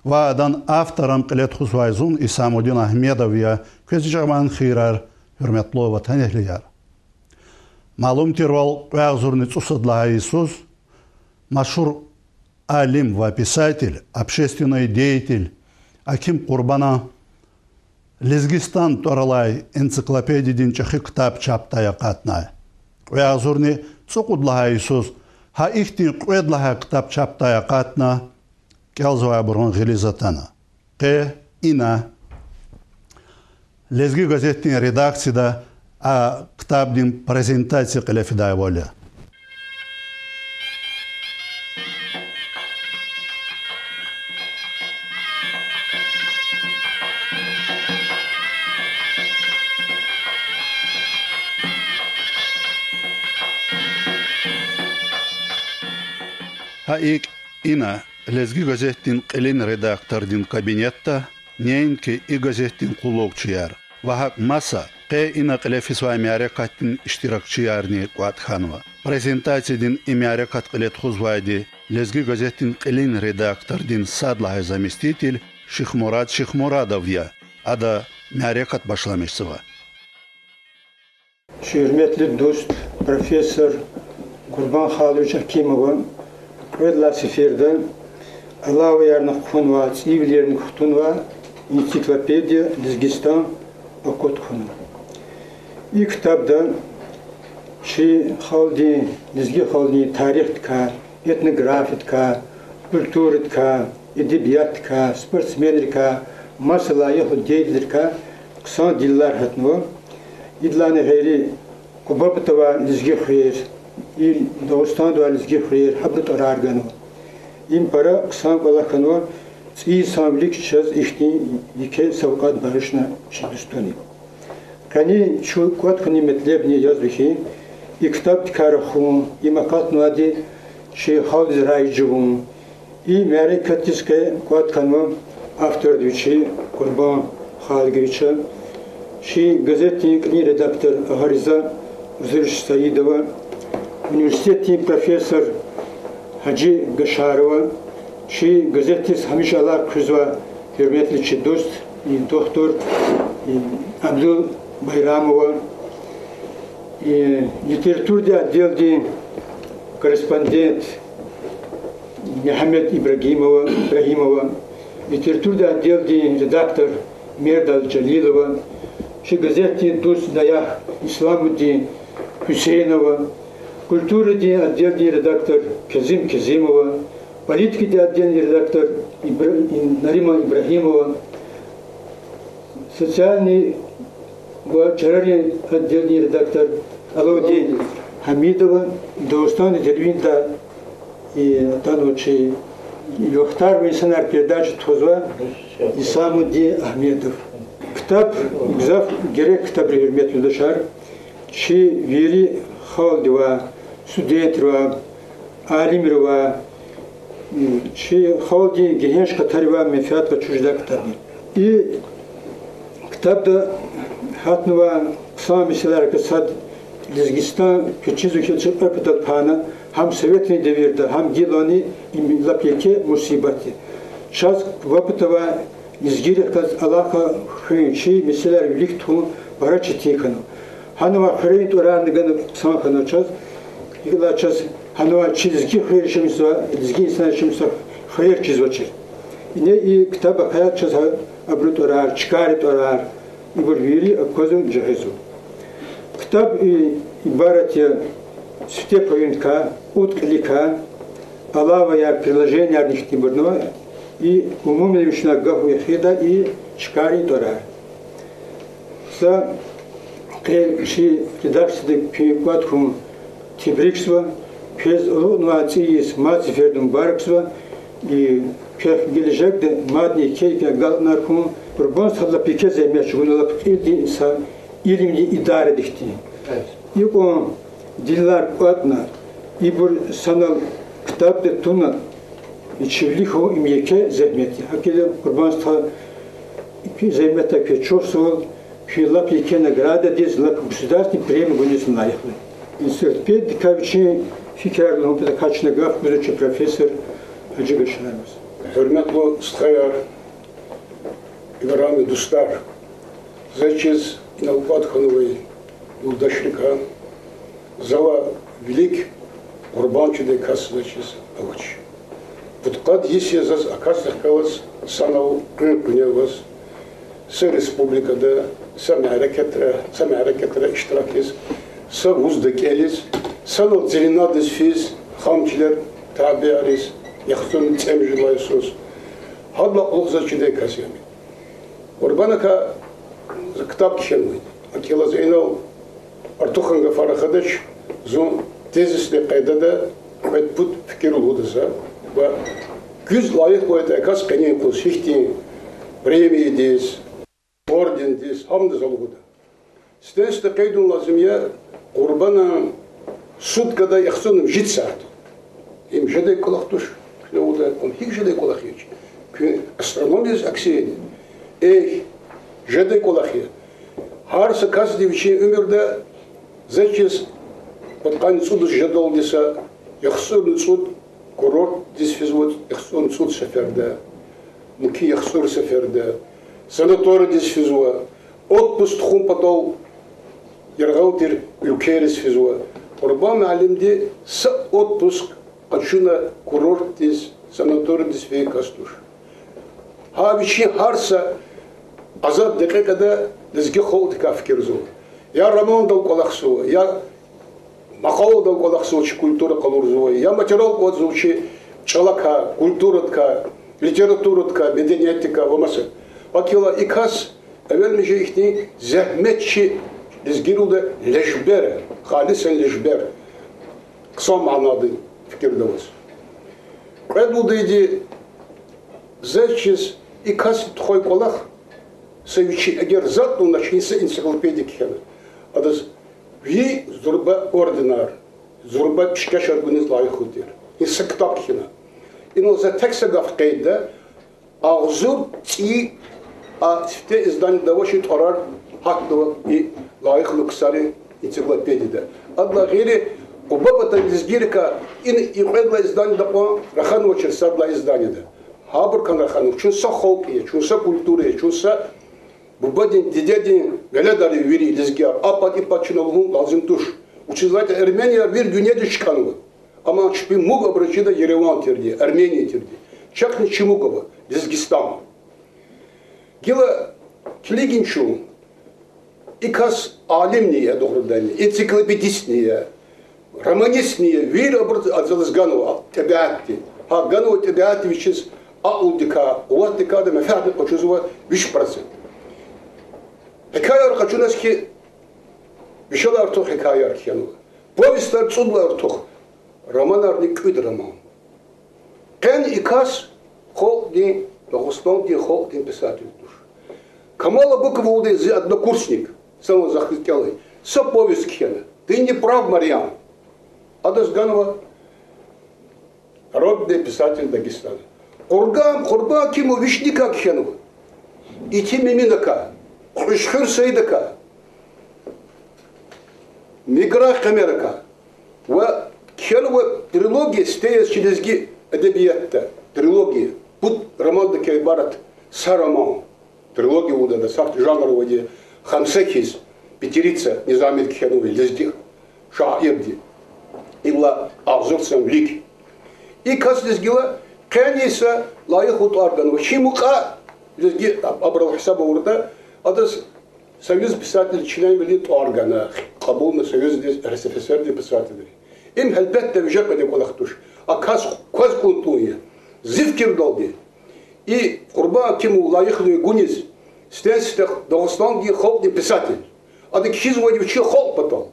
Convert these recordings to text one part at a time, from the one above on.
Вадан автором Клет Хусвайзун и Самудин Ахмедов я Квезджаман Хирар Хюрметлова Танехлияр. Малум тирвал Квязурниц Усадла Иисус, машур алим ва писатель, общественный деятель, Аким Курбана, Лезгистан Торалай, энциклопедия Динчахи Ктаб Чаптая Катна. Квязурни Цукудла Иисус, ха ихти Кведла Ктаб Чаптая Катна, Келзова Бурон Гелизатана. Ина Лезги газетная редакция, а Ктабдин презентация Калефидай воля. Хаик ина лезги газеттин қилин редактордин кабинетта нейнки и газеттин кулокчияр. Вахак маса ина қилефис ва имярекаттин иштиракчиярни Куатханова. Презентациядин имярекат қилет хузвайди лезги газеттин қилин редактордин садлахай заместитель Шихмурад Шихмурадов я. Ада мярекат башламешсова. Hürmetli dost Profesör Kurban Xalıç Akimova Kvedla Sefer'den Allah'a yarına kutun Sivlerin kutun Ensiklopediya Lizgistan okut kutun. İlk kitapta haldi, Lizgi haldi tarih tka, etnografi tka, kültür tka, edebiyat tka, sportsmenlik tka, masalayı hudeydilir tka, kısa diller hatnı. İdlani gayri kubabıtava Lizgi khayr, il Dağıstan da Lizgi khayr, hablut ararganı. İm para kısa balakhanı, iyi samlik çaz işti yike savkat barışna şidustani. Kani şu kuat kani metlebni yazdığı kitap tikarahum, imakat nadi havz raycıvum, i merikatiske kuat kanı after düçi Kurban Xalgıçı, gazetinin redaktör Hariza Zırş Sayidova, üniversitetin profesör Hacı Gaşarova, gazetis Hamişalar Kuzva, hürmetli dost, doktor Abdul Bayramova, literatürde отделdi korespondent Mehmet İbrahimova, literatürde отделdi redaktör Merdal Jalilova, газети дост Даях Исламуддин Хусейнова, культурде отделный редактор Казим Казимова, политики отделный редактор Нарима Ибрагимова, социальный Чарарий отделный редактор Алауди Хамидова, Дагестан Дервинта и Танучи Йохтар Вейсанар передача Тхозва Исамудди Ахмедов. Kitap güzel gerek kitap hürmetli dışar. Veri halde var, student var, alim var, halde genç katar var, menfaat ve çocuklar katar. Kitapta hatnu var, kısa meseleler kısad, Lizgistan küçücük ülke kapital pana, ham Sovyetni devirde, ham Gilani lapyeke musibati. Şaz vapıta var. İzgirek kaz alaka hınçı meseleler birlik tu bara çitikano. Hanıma hırayt oranıganı sankanı çaz. İla çaz hanıma çizgi hırışımsa, çizgi insanışımsa hır çizvaçır. Yine iyi kitaba hayat çaz abrut orar, çıkarit orar. İbur veri akkozun cahizu. Kitap ibaret ya süte poyuntka, utklika, alava ya приложение нихтибурного и умумно вишна гаху яхида и чкари тора. Са ши редакцияда пикватхум тибриксва, пез лунвациис мацифердум барксва и пех гележекде мадни кейке галнархум Kurban sallallahu pike zemiyat bunlar ildi sa ilimli idare dikti. И он дилар квадна и бур санал kitap de tuna içivliho imyeke zehmeti. Hakile kurbansta zehmeta pechosol Лап яке награда дез лап государственный премию вынесен лайхлы. Институт дикавичи фикерлом педагогичный граф профессор Хачи Гашарамс. hürmetli Stayar, İbrahim Dostlar, Зачез Иналпад Хановой Улдашлика, Зала Велик, Урбанчиде Кас Зачез Авач. Вот кад если заз Акасах Калас, Санал Кунявас, Са Республика да, Сами Аракетра Иштракис, Са Уздакелис, Санал Зеленадис Физ, Хамчлер, Табиарис, Яхтун Цемжилайсус, Хадла Олзачиде Касями. Урбанака кітап кішенмейді. Акела Зейнал Артуханға Фарахадач зон тезисне қайдада мәтбұт фікер ұлғыдыса ба күз лайық қойды әкас қанен қыз шехтен премия дейіз, орден дейіз, хамды залғыды. Стенсті қайдың лазымия Урбана суткада яқсоным жит саат. Им жадай қолақ тұш. Он хик жадай қолақ еш. Астрономияз аксиені. Эй, жадай колахи. Харса каждый вечер умерда, зачем под конец суда жадал деса, яхсурный суд, курорт здесь физвод, яхсурный суд саферда, муки яхсур саферда, санаторий здесь физва, отпуск хум потол, яргаутер юкерис физва. Урбан алимде с отпуск, отчуна курорт здесь, санаторий здесь вейкастуш. Ha вечер харса Азад декада дизги холд кафкирзу. Я роман дал колахсу, я мақал дал колахсу, чи культура қалурзу, я материал кодзу, чи чалака, культуратка, литературатка, медениетика, вамаса. Акила икас, evvelmece ихни зәхметчи дизгируда лешбер, халисен лешбер. Кыса манады фикирдавыз. Эдудыйди зәчиз икас тхой колах Савичи агер зад, но начнется энциклопедия кхена. Адас ви зурба ординар, зурба пишкаш аргуниз лайхутир. И сектап кхена. И но за текста гавкейда, а зур ти а те издание давашит орар хактова и лайхлук сари энциклопедия. Адла гири убабата изгирка ин и предла издание дапо раханова черсадла издание да. Хабр кан раханов чунса холки, чунса культуре, чунса Бубадин, дедядин, галядары вери лизгяр, апат и пачиналгун лазим туш. Учизлайте Армения вир гюнеди чканова. Ама шпи муга брачида Ереван терди, Армения терди. Чак не чемугова, Лизгистан. Гила Клигинчу, икас алимния добродания, энциклопедистния, романистния, вир азалызганова, табиатти. А ганова табиатти вичиз аулдика, уаттика да мефады почузува виш%. Hikaye kaçunas ki bir şeyler artık hikaye arkyanı. Povestler çudlar artık. Romanlar ne küd roman. Ken ikas хол di Дагестан di хол di писатель душ. Камала Быкова зи однокурсник, самозахвателый. Со повесть кхена. Ты не прав, Марьян. Адасганова родный писатель Дагестана. Курба киму вишника кхену. И тимиминака. Хушхур Сейдака, Миграх Камерака, ва кхенова трилогия стеяс челезги эдебиятта, трилогия, пут роман да кейбарат сараман, трилогия удада, сахт жанр воде, хамсекис, пятерица, низамит кхеновый, лезди, шаирди, илла авзурсам лик. И кас лезгила, кэнеса лайхут арганова, чимука, лезги абрал хисаба урда, Адас Союз писателей член велит органа, кабул на Союз РСФСР писателей. Им хелбетте вжеп эти колахтуш, а каз культуя, зивкир долги. И курба кему лайхлый гуниз, стенстех Дагестанги холдный писатель. А так хизводи вчи холд потом.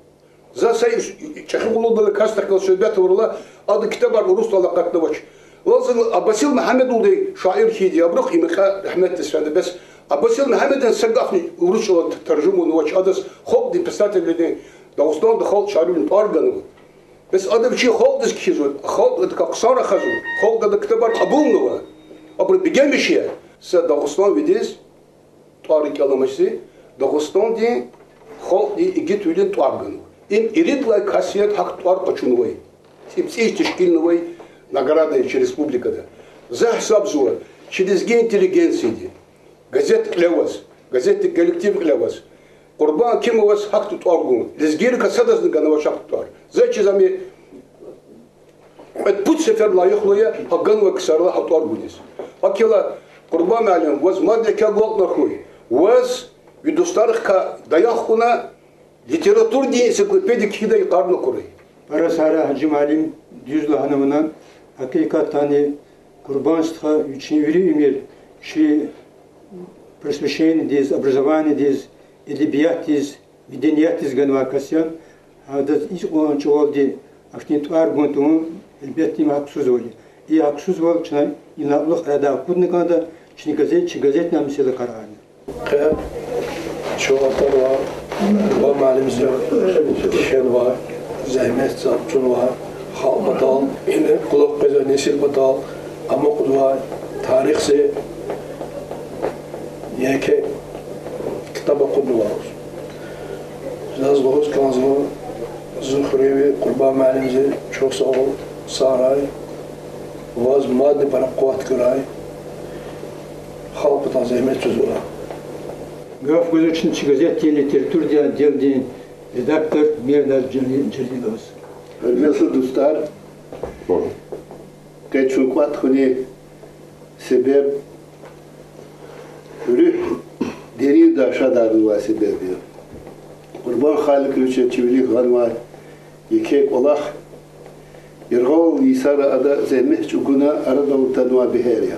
За Союз чахулу дали кастах кал сөйбет урла, а так китабар урус ала кактавач. Лазил Аббасил Мухаммед улды шаир хиди, абрух имеха рахмет тесфеде бес. Аббасил Мухаммеден саггафни урушила таржуму нуач адас холд писатель Дагестан да холд шарулин органу. Бес адам чи холд из кхизу, холд это как сара хазу, холд это ктабар абулнова. Абр бигемишия с Дагестан видес тарик аламаси Дагестан ди холд и гитулин органу. Им иридлай касият хак твар почунвай. Им сесть шкильновой награда через республика да. захсаб зуа, чидизге интеллигенции, газет левас, газеты коллектив левас, Курбан кем у вас хак тут аргумент, лезгир касадас ганава шахтар, зачем зами путь сефер лайхлоя, хаган ва ксарла хат аргунис, акела Курбан алим, ваз мадля кагвал нахуй, ваз видустарх ка даяхуна литературные энциклопедии кидай карну куры. Парасара Хаджималим Дюзла Ханамынан Акейкатани Курбанство очень веримир, что просвещение здесь, образование здесь, эдебият здесь, видение здесь ганвакасян, а да он чувствует, а что это аргумент, эльбет им аксузвали. И аксузвал, что и на лох рада кудниканда, что газет нам села карани. Хэ, чувствовал, бамалим шенва, займется чунва, халбатал, ине кулак каза несил батал, амокудва, тарих се, яке китаба кудваус. Зазлоус канзло, зухреви, курба малимзе, чосол, сарай, ваз мадни паракуат край, халбатал займется чузула. Граф Гузучный газет литературный отдел редактор Мирназ Джалиловс. Вместо Дустар, Качукват хуни себе Дерида Шадарова себе. Курбан Халикович Чевели Ганва, Якек Олах, Иргол Исара Ада Земех Чукуна Арадал Тануа Бихерия.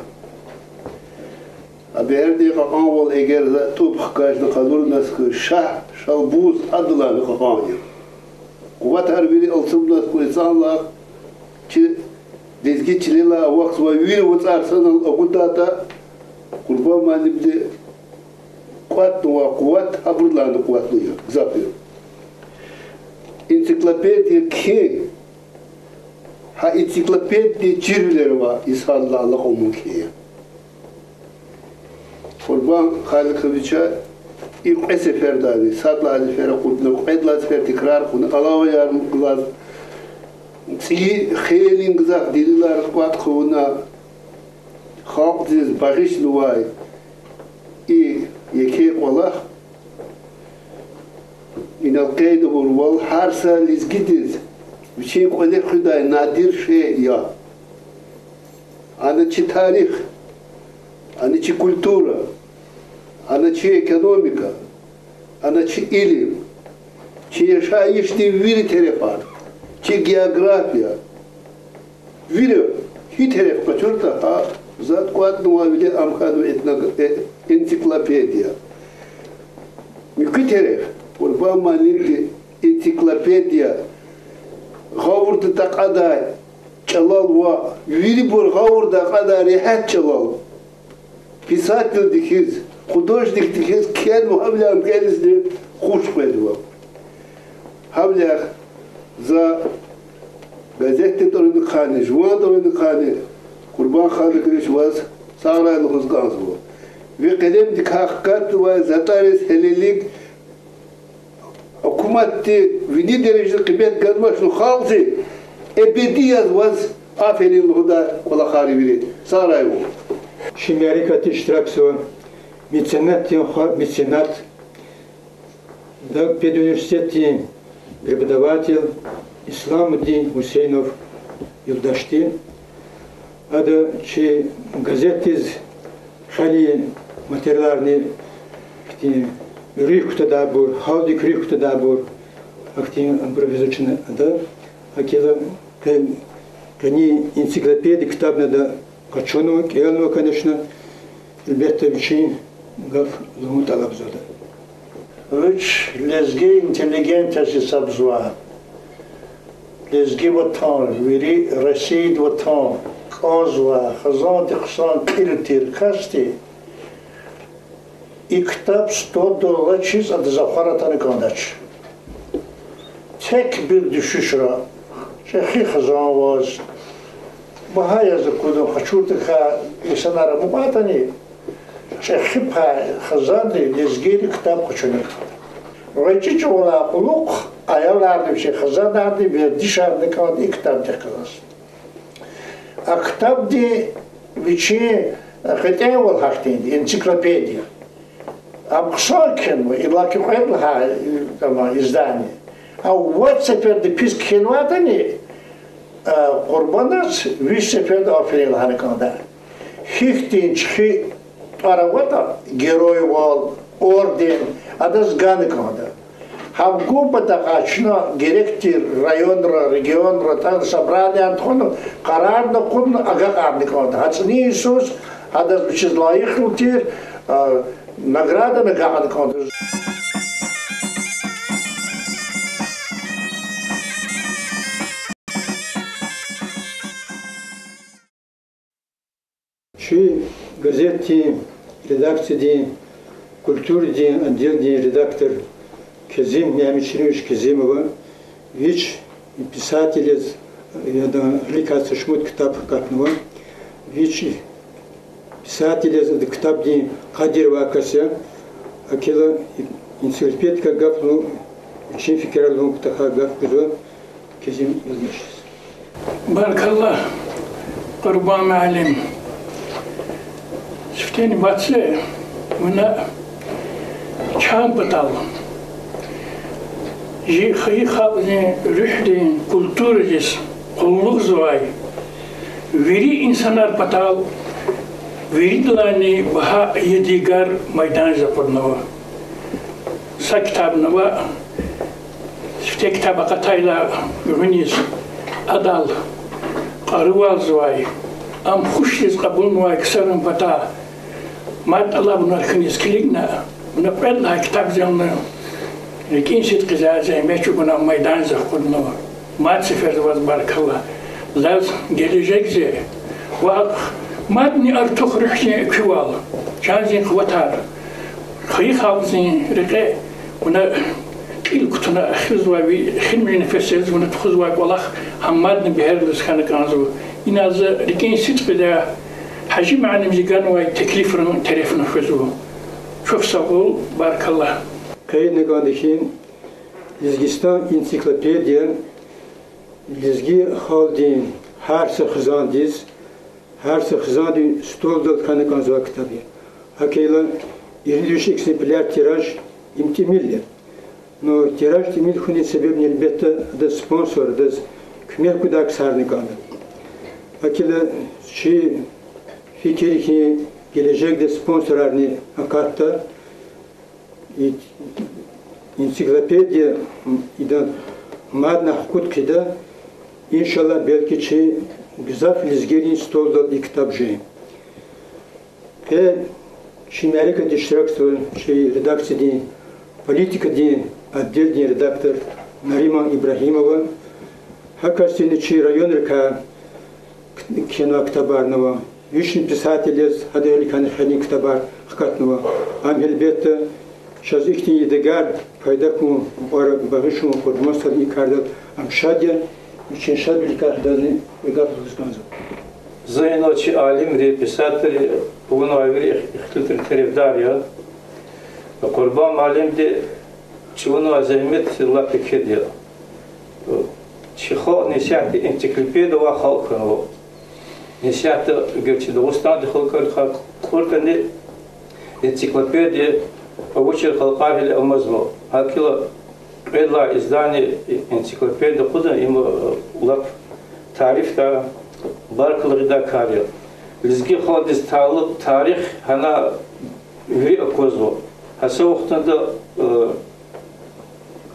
Аберди Каанвал Эгер Туб Хкажна Кадур Наск Шах Шалбуз Адла Каанир. Куват Арбили Алсубнас Куисанла Чи Дезги Чилила Вакс Вавир Вот Арсенал Агудата Курба Манибде Кват Нуа Кват Абурлану Кват Нуя Запир. Энциклопедия Ке Ха энциклопедия Чирвилерова Исалла Аллахуму Ке. Курбан Халиковича и эсефер дали, садла алифера кудна, кедла сфер тикрар кудна, алава ярм глаз, си хейлин гзак дилилар кват кудна, хак диз багиш луай, и яке Аллах, инал кейд урвал харса лизгидиз, вчи куле худай надир ше я, ана чи тарих, ана чи культура, она чи экономика, она чи илим, чи yaşayıştı veri terefar, чи география, veri hi teref kaçırta ha zat kuat nuavile amkadu ensiklopediya. Mükü teref, kurban malinti ensiklopediya, gavurda takada çalal va, veri bur gavurda kada rehat çalal, писатель дихиз, художник дихиз, кен мухавлям келизни хуш педвал. Хавлях за газетте торын хани, жуан торын хани, Курбан Халикович вас сарай лхузганзво. Ve kalem dik hakikat ve zatarız helelik hükümeti vini derecede kıymet görmüş halkı ebediyat vaz aferin lhuda kola haribiri saray bu. Şimdi Amerika'da iştirak son меценат да педуниверситете преподаватель Исламуддин Хусейнов Юлдашти, а да че газеты хали материальные рихта да бур, халдик рихта да бур, активно импровизационно да, акела кани энциклопедии китабна да качону, келну конечно, ребята вичи гав лумут алабзода. Üç lezgi inteligentesi sabzua. Lezgi vatan, veri resid vatan, kazva, khazan tıksan tiltir kasti. İktap $100 çiz adı zafaratını kandaç. Tek bir düşüş ra. Şeyhi khazan vaz. Baha yazı kudum, haçurtıka insanlara mubatani. Şeyhi khazan de lezgi kitap kuçunik. Rayçiç ola uluk ayarlardı bir şey khazanlardı ve dışarıda kaldı kitap tekrar. A kitap de вичи хотя его хахтин энциклопедия. Абсолютно и лакиуэблха там издание. А вот теперь допис кхенватани Курбанас вице-пред оферил хариканда. Хихтин чхи паравата герой вол орден адас ганыканда. Хавгубата качна директор районра регионра так собрание антону карарда кун агакарниканда. Хацни Иисус адас бичезлаих лутир награда на ганыканда. Чи газети, редакции, культуры, отдельный редактор Казим Нямичевич Казимова, вич писатель, я ликаться шмут китаб катного, вич писатель китаб ди Кадирова Акася, акела энциклопедия гафну, очень фикералом птаха гафкузо Казим Илмишес. Баркалла, Курбан Малим. Шефтени батсе, мына чан батал. Жи хабне рухдин культурис куллук звай. Вери инсанар батал. Вери длани баха едигар майдан запорнова. Са китабнова. Шефте китаба катайла гунис адал. Карвал звай. Ам хушиз кабул муай ксарам бата. Мат Allah bunlar kınis kiligna, buna pedla kitap zanlı. Lekin sit kızarca meşhur buna meydan zakurna. Mat sefer vaz barkallah. Laz gelecekse, vak madni artık rühsün küval. Şanzin kıvatar. Kıyı havzin rıkı buna il kutuna hız var bir xilmi nefessiz buna tuğuz var Allah hammadni biherliz kanı kanzu. İnazı lekin sit kızarca حجي معنا مزيقان واي تكليف تليفون فزوه شوف ساقول بارك الله كاين قادشين لزجستان انسيكلوبيديا لزجي خالدين هارس خزان ديز هارس خزان دي ستول دل كان زوا كتابي هكيلا يريدوش اكسمبلار تيراج امتميل но тираж тимил хуни себеб нелбетте да спонсор да кмер кудак сарны канды акила чи fikir ki gelecekte sponsorlarını akatta ensiklopediya idan madna hukut kida inşallah belki çi güzel filizgerin stolda kitap jey. Ve çi Amerika diştiraksın çi redaksiya politika di отдельный редактор Нарима Ибрахимова hakasini çi rayonrka кино ктабарного Вишни писатель Адели Канихани Ктабар Хкатнова Амельбета сейчас их не едегар пайдаку багышему подмостер и кардал Амшадия очень шадли карданы вегапус ганзу. Зайночи алим ре писатель уно авери ихтутер теревдария Курбан Малим де чуно азаймет лапикедия чихо несяти энциклопедия ва халкано Несята, говорит, Дагестан, Хуркани, энциклопедия, получил Халкавили Алмазмо. Акила, предла издание энциклопедии, куда им лап тарифта, баркал редакария. Лизги ходис талып тарих, она ври окозво. Хаса ухтанда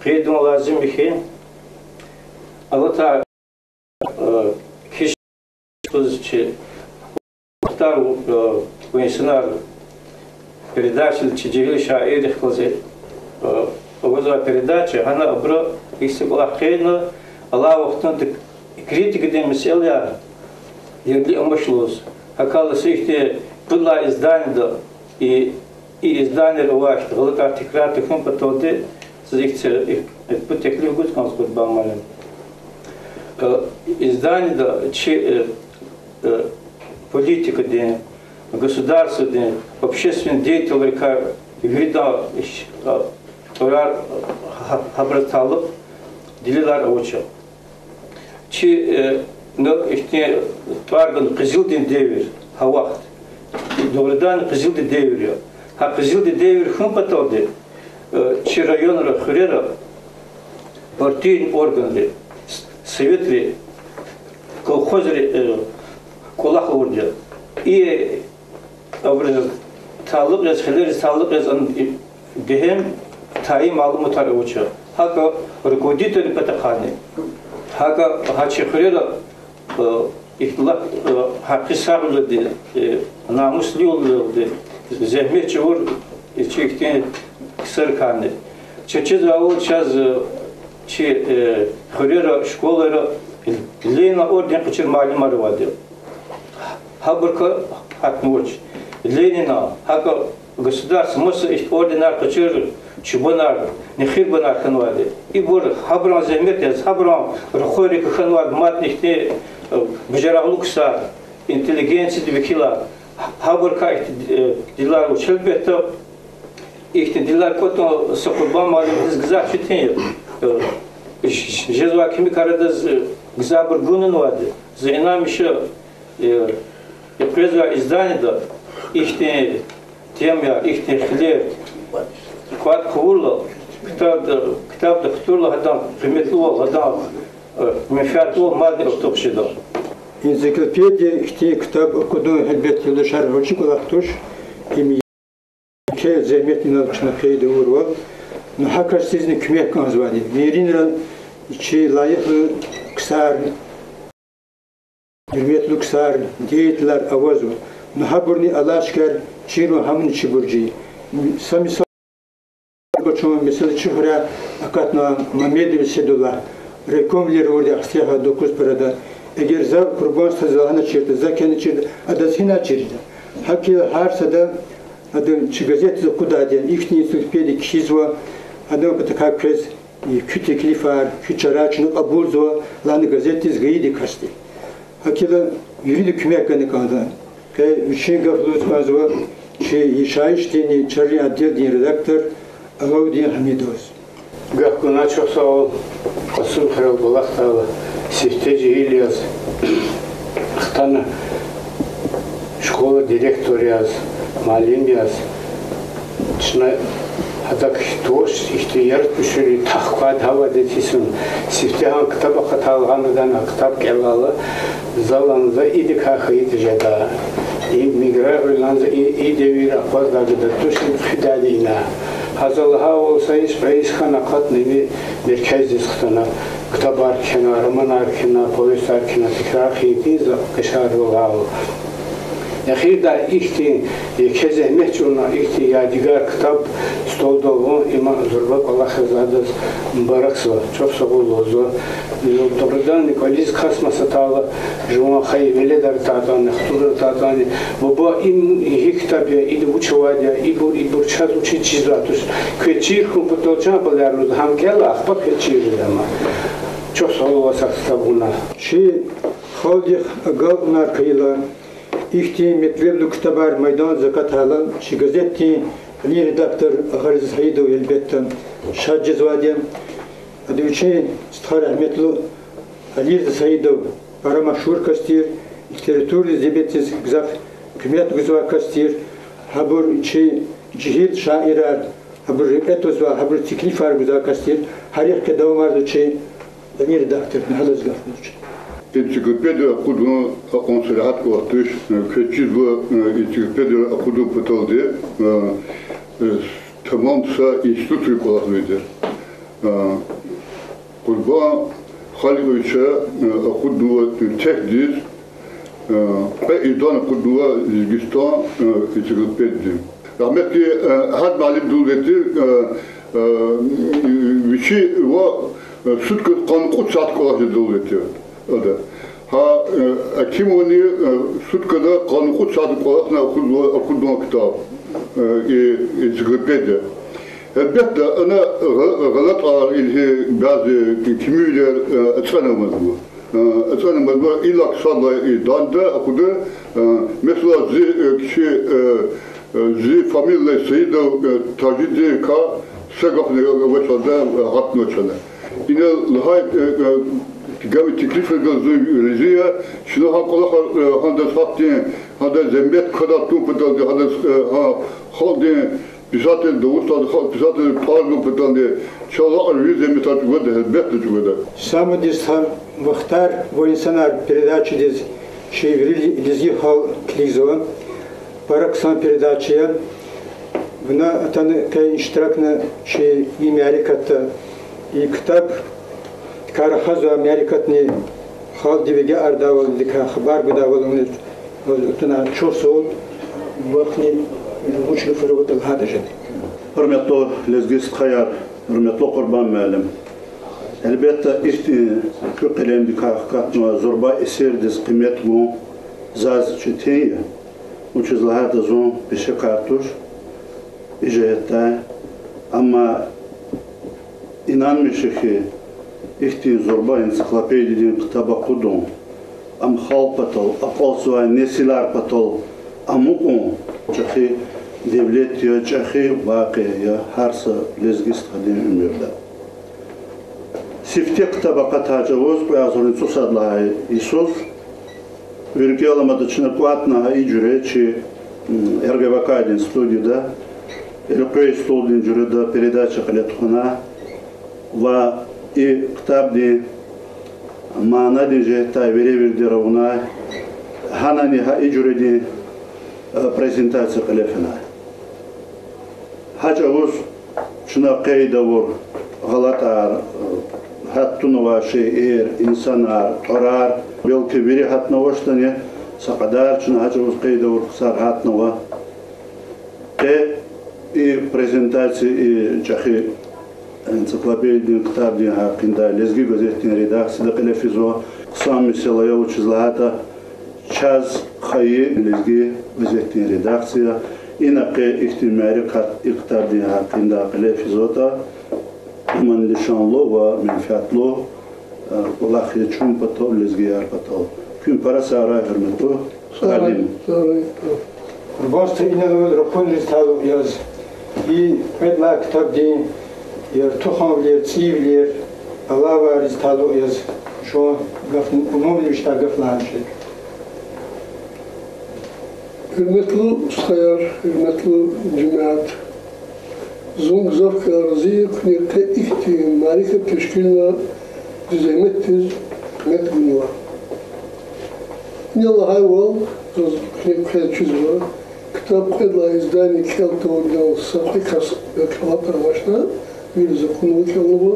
қейдума лазим ихи, алата Мухтар Венсинар передача Чидживили Шаирих Клази Овозова передача, она обро если была хейна, Аллах ухтан критика демиселя ягли омашлоз. Акалас ихте пыла издание и издание рвашт, галат артиклаты хм потоды зихте потекли в гудкан с Курбан Малим. Издание да политика, государство, общественный деятель, как видно, обратало, делилар очи. Чи, но их не тварган кызылдин девер, ha vakt. Doğrudan Kızıldı deviriyor. Ha Kızıldı devir hım pataldı. Çi rayonlara xurera партийный органы, советли, колхозы, колах урди. И талып раз хелер талып раз дехем таи малуму тарауча. Хака руководитель патаханы. Хака хачехрера ихтилаф хақи сағылды, намусли олды, зәхмет чур чектен ксырканы. Чечез ауыл час хрера школара Ленина орден кучер малимары вады. Хабырка хатнуч. Ленина хака государство мысы орденар кучер чубанар нехибанар ханвады. И бор хабран зәхмет яз хабран рухори ханвад матнихте бжараглукса интеллигенция двекила. Хабырка дилар учелбетто İhtidar koton sokulban malum güzel çitin. Jezva kimi karadız güzel bir günün vardı. Zeynamışı yaprizva izdanida ihti temya ihti hilir kuat kuvurlu kitapta kuturlu adam kıymetli ol adam müfiyatlı ol madde okutuşudu. Ensiklopediya ihti kitap okudu elbette yılda şarhıcı kulaktuş. Ke zemetini alışına peyde uğru. Nuhakar sizin kümek kanzvadi. Mirinra içi layıklı kısar, hürmetli kısar, diyetler avazu. Nuhaburni alaşkar çiru hamın içi burcu. Samisa koçuma mesela çıhra akatna Mehmed'in sedullah. Rekomleri orada aksiyaha 9 parada. Eğer zav kurban sazalana çirdi, zakeni çirdi, adasına çirdi. Hakil harsada Adam газеты куда один, их энциклопедии кизва, адам такая пресс, и кютеклифар, кючарачный обузва, ланы газеты с гаиди касты. Акила юриди кумяканы када, кай учен гафлус мазва, че ишаиштени чарли отдельный редактор Алаудин Хамидович. Гахку начал сау, асун харал балахтала, сифтеджи Ильяс, хтана школа директор яз. Malum yaz. Şuna hatta doğuş ihtiyar düşürü tahkat hava dedisin. Siftehan kitaba katalğanıdan kitap gelalı zalanıza idi kahıydı jeda. Migrar ölanza i devir apazda da düşün fidadina. Hazalha olsa hiç reis kanakat nevi merkezde sıktana. Kitabar kenarı manar kenarı polisler kenarı tekrar hiydiz kışar olalı. Yaxirda ihti kezehmet ona ihti yadigar kitap stoldovu ima Zurba Allah hazadız mübareksa çok sağ olun. Doğrudan Nikoliz kasmasa tala juma hayvele der tatan xtur tatan baba im kitabı idi uçuvadiya ibur çaz uçi çizatuş keçir komputolcan balarız ham gel ahbap keçir ama çok sağ olun kitabına. Şi xalq aqalnar kıyla İhti metveblu kitabar maydan zakat halan, şi gazeti li redaktor Agariz Saidov elbette şadjiz vadiyem. Adı üçe star Ahmetlu Agariz Saidov para maşhur kastir, literatürü zebetsiz güzel kıymet güzel kastir. Habur içi cihil şairar, habur etos ve habur tiklifar güzel kastir. Her yer devam vardı içi li redaktor nehalaz gafluç. Энциклопедия окудун консулят кортыш, keçizva энциклопедия окудун пыталды, tamamsa институт колахмеди. Курба халиговича окудува техдиз, ve idan okudува Zizgistan энциклопедия. Rahmetli had malim duvveti vişi va sütkü kanqut saat kolahı duvveti. Ha kim onu sutkada kanun sadık olasına okuduğum kitap ensiklopediya. Elbette ana galat ağır ilhi bazı kimüler etsanamaz bu. Etsanamaz bu illa kısalda idanda okudu. Mesela kişi familya sayıda tacidi ka segafne veçada hatno çana. Yine lahayt Gavi teklif edilen rejiye şunu haklı handa sattı handa zembet kadar tumpataldı handa halde bizatı doğustadı bizatı pargı pataldı çala arı zembet atıyordu elbette çuvadı. Самодистан вахтар воинсанар передачи дез шеврили лизги хал клизон параксан передачия бuna atan kay iştirakna şey Amerika'da kitap Karahaz Amerika'tni hal divege ardavıldık haber budavılını tuna çok soğuk vakti uçlu fırıvıtıl hadajedi. Hürmetli lezgis khayar, hürmetli kurban müəllim. Elbette şu kalemdik hakikatna zorba eserdiz kıymet bu zaz çeteye uçuzlahada zon beşe kartuş icayette ama inanmışım ki ihti zorba ensiklopediyadin kitaba kudum am hal patal akal suay nesilar patal amukun çahi devlet ya çahi vakı ya harsa lezgist kadim ömürde sifte kitaba katacağız bu yazılın susadlahay İsus virgül alamadı çına kuatna icre çi RGVK stüdyoda Рукой столдин журда передача халетхана ва и китабди маанадин жehta verebildi ravuna hanani ha icredi prezentasiya qilefina hajavus şuna qayda vur galatar hattun va şeir insanar qarar belki biri hatna vostane saqadar şuna hajavus qayda vur sar hatna va и презентации и чахи энциклопедии китабдин хақинда лезги газеттин редакцияда қилефизо қисам мисалая учизлаата час хайи лезги газеттин редакция инақи ихтимари китабдин хақинда қилефизота иман лишанло ва менфиатло улахи чун патол лезги яр патол күн пара сара хурмату сарим Просто иногда рухун листал яз и медла kitap din yer tuhawler tsivler Allah var istalu yaz şu gafın umumlu işte gaflanşı. Hürmetli ustalar, hürmetli cemaat, zong zafka arziye kuniyete ihti marika teşkilna düzemettiz met günüva. Yallah hayval, kuniyete çizva, kitap kıyla izdani kelta organ sahikas kalata başna bir zakonu kelnuva.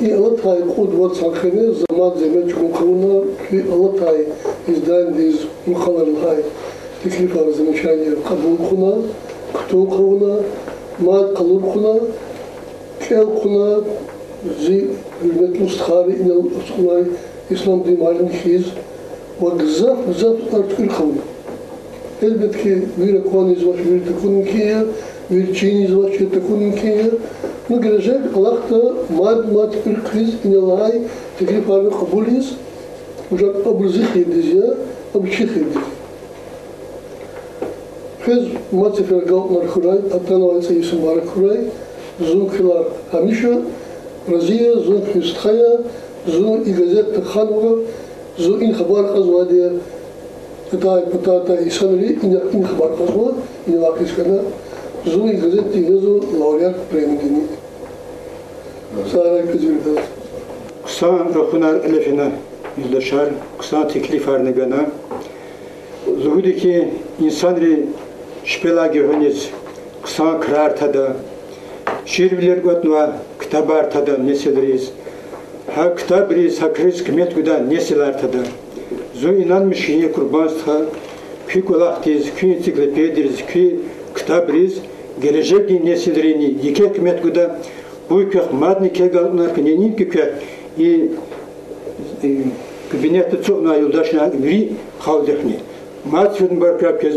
İ Alatay kudvat sakhine zaman zemet çunkavuna ki Alatay izdani diz mukalarlay teklif arzını şayya kabul kuna, kutu kavuna, maat kalur kuna, kel kuna, zi hürmet mustahari inal usulay İslam dimarın hiz ve gzaf artık kavuna. Elbette ki bir ekvaniz var, bir tekunkiye, bir çiniz var, bir tekunkiye. Bu gelecek Allah'ta mad bir kriz inalay teklif haline kabulüz. Ujak abu zihirdiz ya, abu çihirdiz. Fez mad sefer gavtlar kuray, atana valse isim var kuray, zunkilar hamişa, raziye, zunk üsthaya, zun igazet tıkhanva, zun in habar kazvadiye, Pata insanları in haber kazma, in vakit kana zuni gazete yazo laureat premidini. Sara kızırdı. Kısa ruhunar elefine yüzleşer, kısa teklif haline gana. Zuhudaki insanları şüphela güveniz, kısa kırar tada, şiir bilir götnua, kitabar tada nesileriz. Ha kitabiriz, ha kriz kıymet güda nesiler tada. Zo inanmış ki kurbansa ki kulaktiz, ki ensiklopediyiz, ki kitabriz, gelecek nesillerini yike hükümet güda bu kök madni kegalnar ki neyin ki kök i kabinette çoğuna yoldaşına veri kaldırni. Madfiyatın barkap kez.